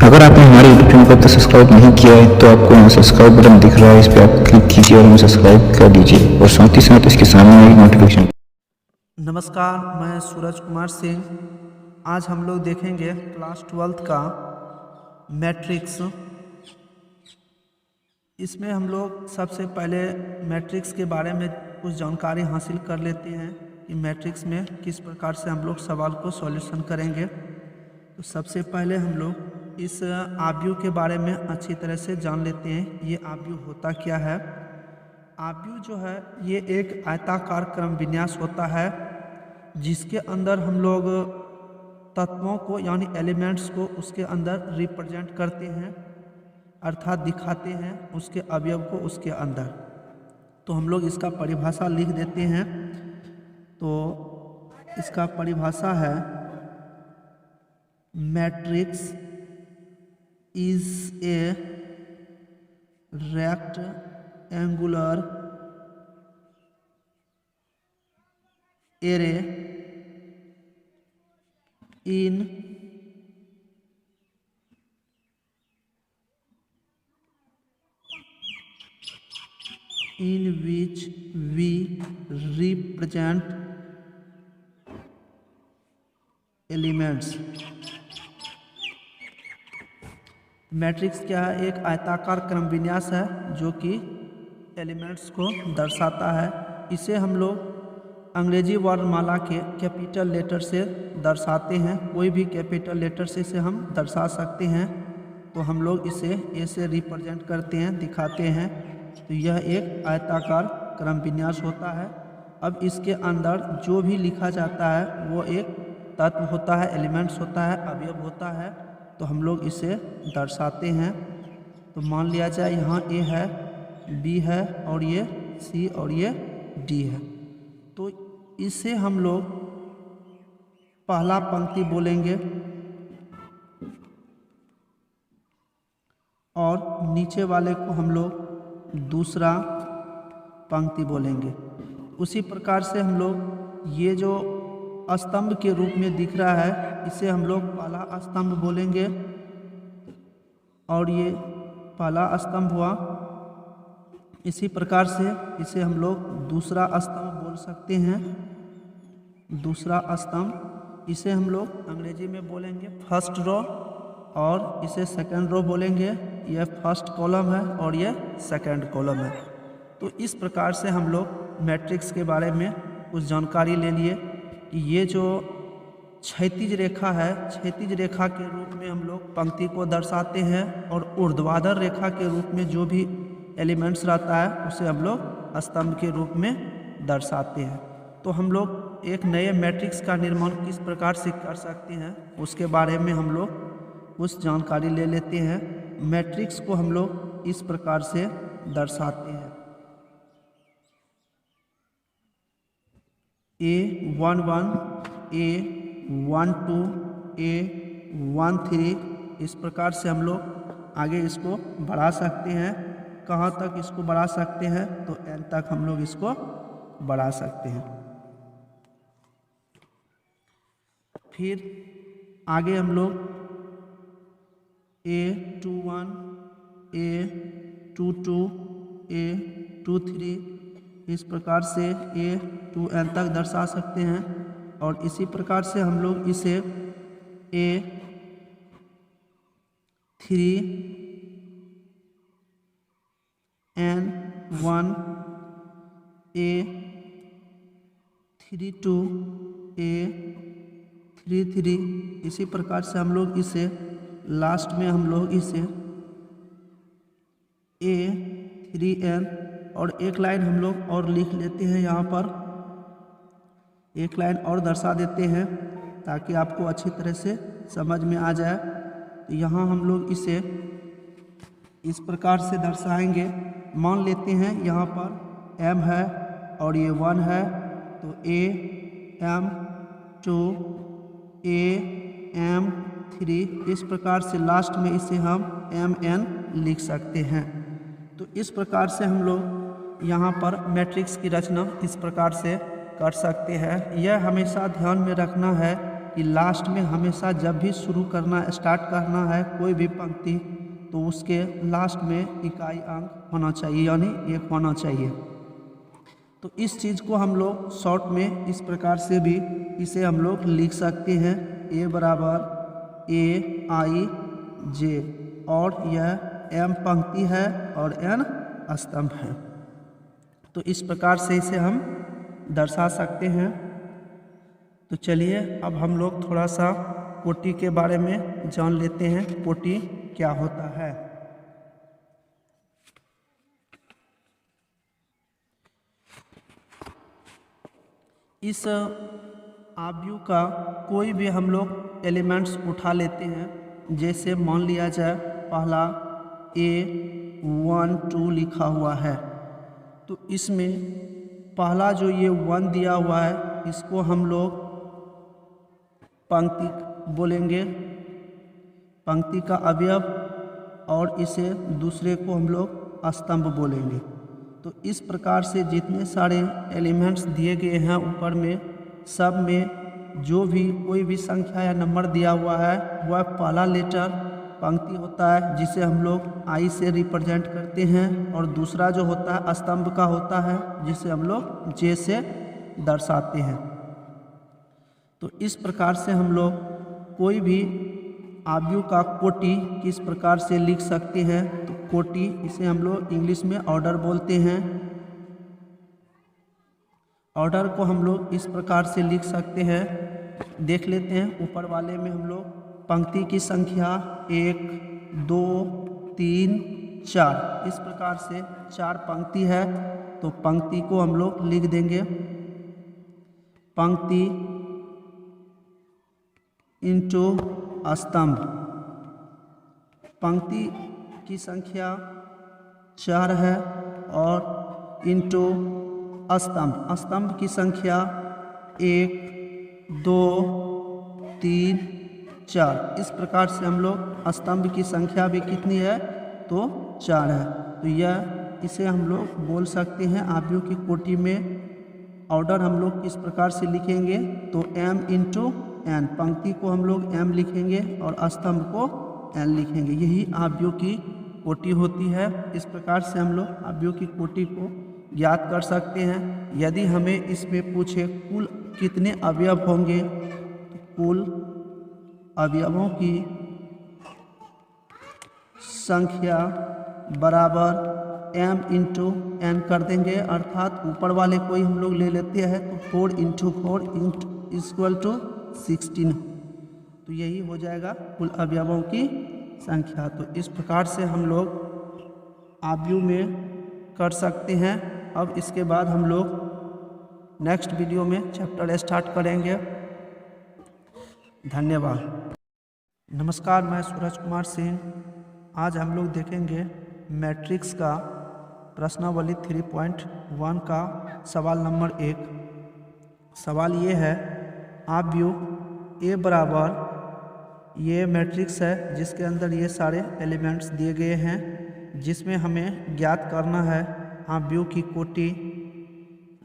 अगर आपने हमारे यूट्यूब चैनल को अब तक सब्सक्राइब नहीं किया है तो आपको यहाँ सब्सक्राइब बटन दिख रहा है, इस पर आप क्लिक कीजिए और हमें सब्सक्राइब कर दीजिए और साथ ही साथ इसके सामने एक नोटिफिकेशन। नमस्कार, मैं सूरज कुमार सिंह। आज हम लोग देखेंगे क्लास 12th का मैट्रिक्स। इसमें हम लोग सबसे पहले मैट्रिक्स के बारे में कुछ जानकारी हासिल कर लेते हैं कि मैट्रिक्स में किस प्रकार से हम लोग सवाल को सॉल्यूशन करेंगे। तो सबसे पहले हम लोग इस आव्यूह के बारे में अच्छी तरह से जान लेते हैं। ये आव्यूह होता क्या है। आव्यूह जो है ये एक आयताकार क्रम विन्यास होता है जिसके अंदर हम लोग तत्वों को यानी एलिमेंट्स को उसके अंदर रिप्रेजेंट करते हैं, अर्थात दिखाते हैं उसके अवयव को उसके अंदर। तो हम लोग इसका परिभाषा लिख देते हैं। तो इसका परिभाषा है matrix is a rectangular array in which we represent elements। Matrix क्या है? एक आयताकार क्रम विन्यास है जो कि एलिमेंट्स को दर्शाता है। इसे हम लोग अंग्रेजी वर्णमाला के कैपिटल लेटर से दर्शाते हैं। कोई भी कैपिटल लेटर से इसे हम दर्शा सकते हैं। तो हम लोग इसे ए से रिप्रेजेंट करते हैं, दिखाते हैं। तो यह एक आयताकार क्रम विन्यास होता है। अब इसके अंदर जो भी लिखा जाता है वो एक तत्व होता है, एलिमेंट्स होता है, अवयव होता है। तो हम लोग इसे दर्शाते हैं। तो मान लिया जाए यहाँ ए है, बी है और ये सी और ये डी है। तो इसे हम लोग पहला पंक्ति बोलेंगे और नीचे वाले को हम लोग दूसरा पंक्ति बोलेंगे। उसी प्रकार से हम लोग ये जो स्तंभ के रूप में दिख रहा है इसे हम लोग पहला स्तंभ बोलेंगे और ये पहला स्तंभ हुआ। इसी प्रकार से इसे हम लोग दूसरा स्तंभ बोल सकते हैं, दूसरा स्तंभ। इसे हम लोग अंग्रेजी में बोलेंगे फर्स्ट रो और इसे सेकंड रो बोलेंगे। यह फर्स्ट कॉलम है और यह सेकंड कॉलम है। तो इस प्रकार से हम लोग मैट्रिक्स के बारे में कुछ जानकारी ले लिए कि ये जो क्षैतिज रेखा है, क्षैतिज रेखा के रूप में हम लोग पंक्ति को दर्शाते हैं और ऊर्ध्वाधर रेखा के रूप में जो भी एलिमेंट्स रहता है उसे हम लोग स्तंभ के रूप में दर्शाते हैं। तो हम लोग एक नए मैट्रिक्स का निर्माण किस प्रकार से कर सकते हैं उसके बारे में हम लोग कुछ जानकारी ले लेते हैं। मैट्रिक्स को हम लोग इस प्रकार से दर्शाते हैं। A11, A12, A13 इस प्रकार से हम लोग आगे इसको बढ़ा सकते हैं। कहाँ तक इसको बढ़ा सकते हैं? तो n तक हम लोग इसको बढ़ा सकते हैं। फिर आगे हम लोग A21, A22, A23 इस प्रकार से A2n तक दर्शा सकते हैं। और इसी प्रकार से हम लोग इसे A3n1, A32, A33 इसी प्रकार से हम लोग इसे लास्ट में हम लोग इसे A3n और एक लाइन हम लोग और लिख लेते हैं। यहाँ पर एक लाइन और दर्शा देते हैं ताकि आपको अच्छी तरह से समझ में आ जाए। तो यहाँ हम लोग इसे इस प्रकार से दर्शाएंगे। मान लेते हैं यहाँ पर m है और ये 1 है, तो AM2, AM3 इस प्रकार से लास्ट में इसे हम MN लिख सकते हैं। तो इस प्रकार से हम लोग यहाँ पर मैट्रिक्स की रचना इस प्रकार से कर सकते हैं। यह हमेशा ध्यान में रखना है कि लास्ट में हमेशा जब भी शुरू करना स्टार्ट करना है कोई भी पंक्ति, तो उसके लास्ट में इकाई अंक होना चाहिए, यानी 1 होना चाहिए। तो इस चीज़ को हम लोग शॉर्ट में इस प्रकार से भी इसे हम लोग लिख सकते हैं, A बराबर AIJ, और यह M पंक्ति है और N स्तंभ है। तो इस प्रकार से इसे हम दर्शा सकते हैं। तो चलिए अब हम लोग थोड़ा सा कोटि के बारे में जान लेते हैं, कोटि क्या होता है। इस आव्यूह का कोई भी हम लोग एलिमेंट्स उठा लेते हैं, जैसे मान लिया जाए पहला A1 2 लिखा हुआ है, तो इसमें पहला जो ये 1 दिया हुआ है इसको हम लोग पंक्ति बोलेंगे, पंक्ति का अवयव, और इसे दूसरे को हम लोग स्तंभ बोलेंगे। तो इस प्रकार से जितने सारे एलिमेंट्स दिए गए हैं ऊपर में, सब में जो भी कोई भी संख्या या नंबर दिया हुआ है वह पहला लेटर पंक्ति होता है जिसे हम लोग I से रिप्रेजेंट करते हैं, और दूसरा जो होता है स्तंभ का होता है जिसे हम लोग J से दर्शाते हैं। तो इस प्रकार से हम लोग कोई भी आव्यूह का कोटि किस प्रकार से लिख सकते हैं, तो कोटि इसे हम लोग इंग्लिश में ऑर्डर बोलते हैं। ऑर्डर को हम लोग इस प्रकार से लिख सकते हैं, देख लेते हैं। ऊपर वाले में हम लोग पंक्ति की संख्या 1 2 3 4, इस प्रकार से 4 पंक्ति है, तो पंक्ति को हम लोग लिख देंगे पंक्ति इंटू स्तंभ। पंक्ति की संख्या 4 है और इंटू स्तंभ, स्तंभ की संख्या 1 2 3 4, इस प्रकार से हम लोग स्तंभ की संख्या भी कितनी है, तो 4 है। तो यह इसे हम लोग बोल सकते हैं आव्यूह की कोटि में। ऑर्डर हम लोग किस प्रकार से लिखेंगे, तो M इंटू N, पंक्ति को हम लोग M लिखेंगे और स्तंभ को N लिखेंगे। यही आव्यूह की कोटि होती है। इस प्रकार से हम लोग आव्यूह की कोटि को ज्ञात कर सकते हैं। यदि हमें इसमें पूछे कुल कितने अवयव होंगे, तो कुल अवयवों की संख्या बराबर M इंटू N कर देंगे, अर्थात ऊपर वाले को ही हम लोग ले लेते हैं, तो 4 इंटू 4 इक्वल टू 16, तो यही हो जाएगा कुल अवयवों की संख्या। तो इस प्रकार से हम लोग आव्यूह में कर सकते हैं। अब इसके बाद हम लोग नेक्स्ट वीडियो में चैप्टर स्टार्ट करेंगे। धन्यवाद। नमस्कार, मैं सूरज कुमार सिंह। आज हम लोग देखेंगे मैट्रिक्स का प्रश्नावली 3.1 का सवाल नंबर 1। सवाल ये है, आव्यूह A बराबर, ये मैट्रिक्स है जिसके अंदर ये सारे एलिमेंट्स दिए गए हैं, जिसमें हमें ज्ञात करना है आव्यूह की कोटि,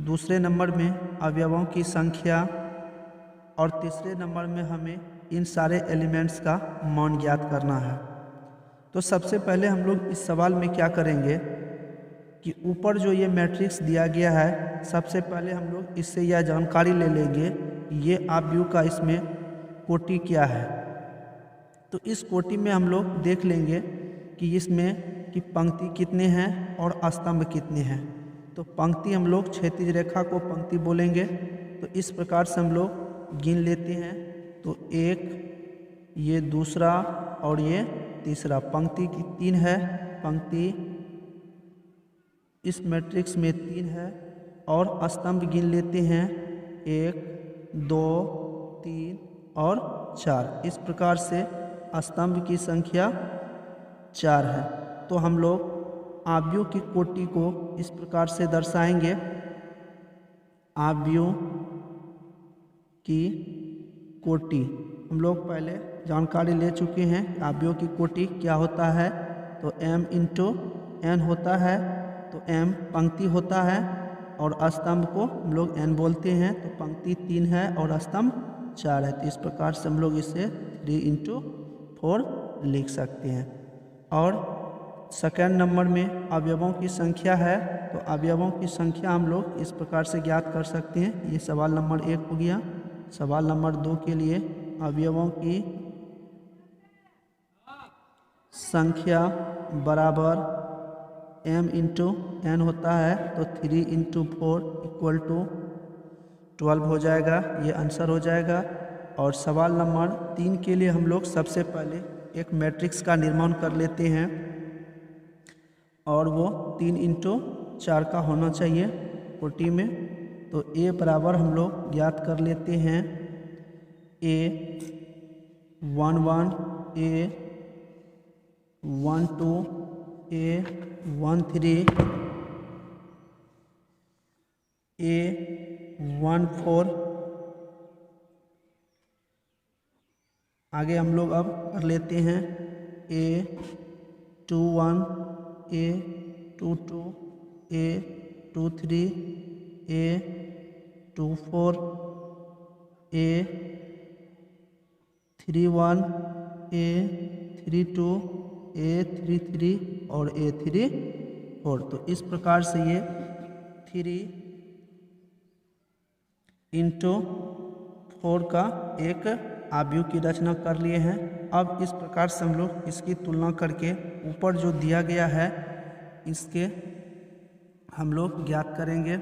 दूसरे नंबर में अवयवों की संख्या, और तीसरे नंबर में हमें इन सारे एलिमेंट्स का मान ज्ञात करना है। तो सबसे पहले हम लोग इस सवाल में क्या करेंगे कि ऊपर जो ये मैट्रिक्स दिया गया है, सबसे पहले हम लोग इससे यह जानकारी ले लेंगे ये आव्यूह का इसमें कोटि क्या है। तो इस कोटि में हम लोग देख लेंगे कि इसमें कि पंक्ति कितने हैं और स्तंभ कितने हैं। तो पंक्ति हम लोग क्षैतिज रेखा को पंक्ति बोलेंगे। तो इस प्रकार से हम लोग गिन लेते हैं, तो 1, ये दूसरा और ये तीसरा, पंक्ति की 3 है, पंक्ति इस मैट्रिक्स में 3 है, और स्तंभ गिन लेते हैं 1 2 3 और 4, इस प्रकार से स्तंभ की संख्या 4 है। तो हम लोग आव्यूह की कोटि को इस प्रकार से दर्शाएंगे, आव्यूह की कोटि। हम लोग पहले जानकारी ले चुके हैं आव्यूह की कोटि क्या होता है। तो M इंटू N होता है, तो M पंक्ति होता है और स्तंभ को हम लोग N बोलते हैं। तो पंक्ति 3 है और स्तंभ 4 है। तो इस प्रकार से हम लोग इसे 3 इंटू 4 लिख सकते हैं। और सेकेंड नंबर में अवयवों की संख्या है, तो अवयवों की संख्या हम लोग इस प्रकार से ज्ञात कर सकते हैं। ये सवाल नंबर 1 हो गया। सवाल नंबर 2 के लिए अवयवों की संख्या बराबर m इंटू n होता है, तो 3 इंटू 4 इक्वल टू 12 हो जाएगा। ये आंसर हो जाएगा। और सवाल नंबर 3 के लिए हम लोग सबसे पहले एक मैट्रिक्स का निर्माण कर लेते हैं, और वो 3 इंटू 4 का होना चाहिए 40 में। तो a बराबर हम लोग ज्ञात कर लेते हैं a 1 1, a 1 2, a 1 3, a 1 4। आगे हम लोग अब कर लेते हैं a 2 1, a 2 2, a 2 3, a 2 4, a 3 1, a 3 2, a 3 3 और a 3 4। तो इस प्रकार से ये 3 इंटू 4 का एक आव्यूह की रचना कर लिए हैं। अब इस प्रकार से हम लोग इसकी तुलना करके ऊपर जो दिया गया है इसके हम लोग ज्ञात करेंगे।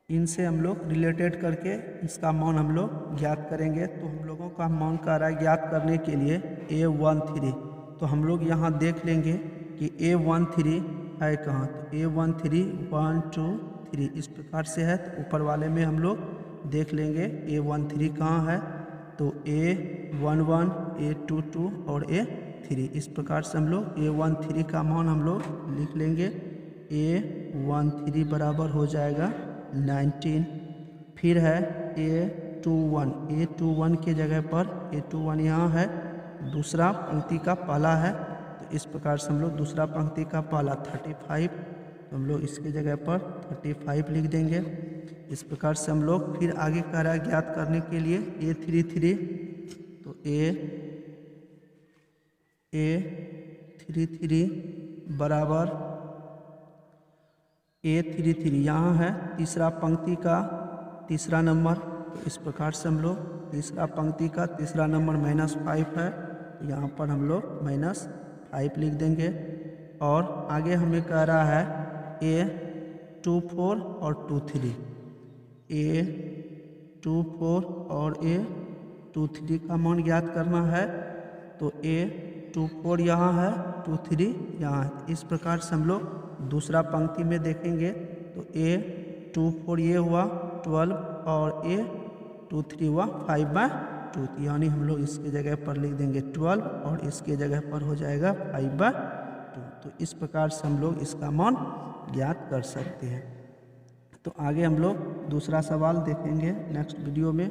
इनसे हम लोग रिलेटेड करके इसका मान हम लोग ज्ञात करेंगे। तो हम लोगों का मान का राय ज्ञात करने के लिए a13, तो हम लोग यहाँ देख लेंगे कि a13 है कहाँ। तो a13 1 2 3 इस प्रकार से है। तो ऊपर वाले में हम लोग देख लेंगे a13 कहाँ है। तो a11, a22 और a3 इस प्रकार से हम लोग a13 का मान हम लोग लिख लेंगे। a13 बराबर हो जाएगा 19। फिर है a21 के जगह पर a21 यहाँ है, दूसरा पंक्ति का पहला है। तो इस प्रकार से हम लोग दूसरा पंक्ति का पहला 35, तो हम लोग इसके जगह पर 35 लिख देंगे। इस प्रकार से हम लोग फिर आगे का राय ज्ञात करने के लिए a33, तो a33 बराबर a33 यहाँ है तीसरा पंक्ति का तीसरा नंबर। तो इस प्रकार से हम लोग तीसरा पंक्ति का तीसरा नंबर -5 है, तो यहाँ पर हम लोग -5 लिख देंगे। और आगे हमें कह रहा है a24 और 23, a24 और a23 का मान ज्ञात करना है। तो a24 यहाँ है, 23 यहाँ है। इस प्रकार से हम लोग दूसरा पंक्ति में देखेंगे तो a24 ये हुआ 12 और a23 हुआ 5/2, यानी हम लोग इसके जगह पर लिख देंगे 12 और इसके जगह पर हो जाएगा 5/2। तो इस प्रकार से हम लोग इसका मान ज्ञात कर सकते हैं। तो आगे हम लोग दूसरा सवाल देखेंगे नेक्स्ट वीडियो में।